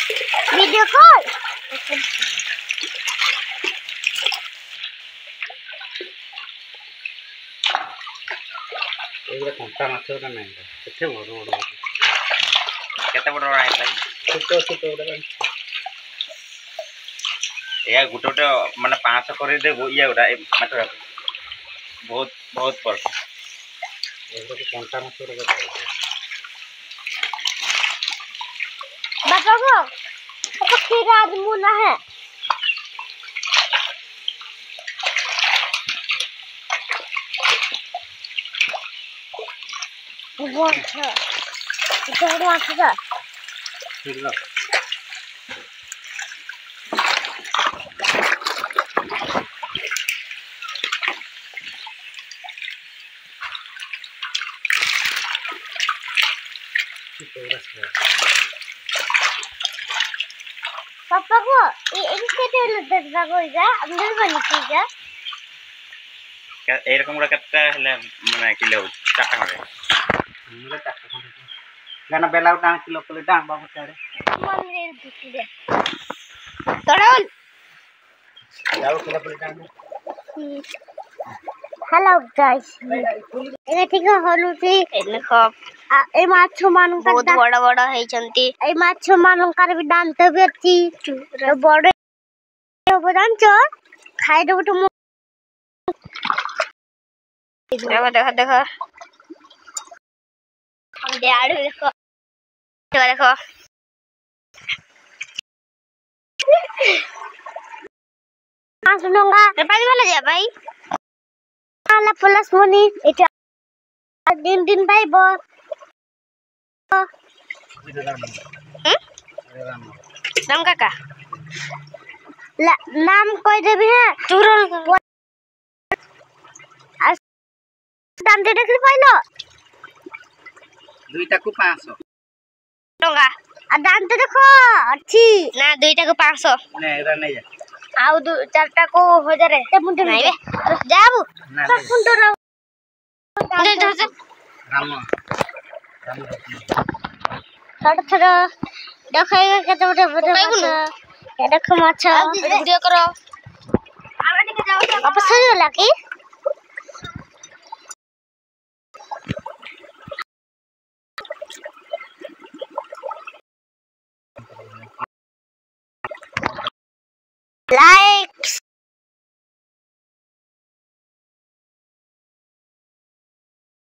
video call एगुड़ा कंटा माछ ना नहीं केते बड़ बड़ केते बड़ बड़ आइला छोटो छोटो बड़ या गुटे गुटे माने 500 कर देबो या गुडा माछ बहुत बहुत पर एगुड़ा कंटा माछ रे बाबा को अब खीरा मुना है वो अच्छा तो अच्छा ठीक है पापा को इनके तेल दर्दा को इजा अंदर बनी थी क्या एरकम गुडा केते हले माने किलो चाटा करे हमरे चाटा करे गाना बेला उठा किलो किलो डांग बाबू तारे मंदिर दिखले तड़ल जाओ किलो किलो डांग हेलो गाइस ए ठीक हलु छी देखो ए माछ मान का बहुत बड़ा बड़ा है चंती ए माछ मान का भी दांत भी अछि बड़े बदान छ खाइ दो तो देखो देखो देखो यार देखो देखो सुनूंगा पानी वाला जा भाई आला प्लस मनी এটা दिन दिन भाई बो नाम काका नाम कोई देबी है तुरंत दाम दे देखि पाइलो दुईटा को 500 टंगा आ दाम तो देखो अच्छी ना दुईटा को 500 ने एरा नहीं जा आउ दु चारटा को 1000 ते मुंडे नहीं बे जाबू सब मुंडो दे दे राम छोटा छोटा देखाएगा केते बड़े बड़े माछ ये देखो माछ वीडियो करो आगे लेके जाओ वापस सही होला की लाइक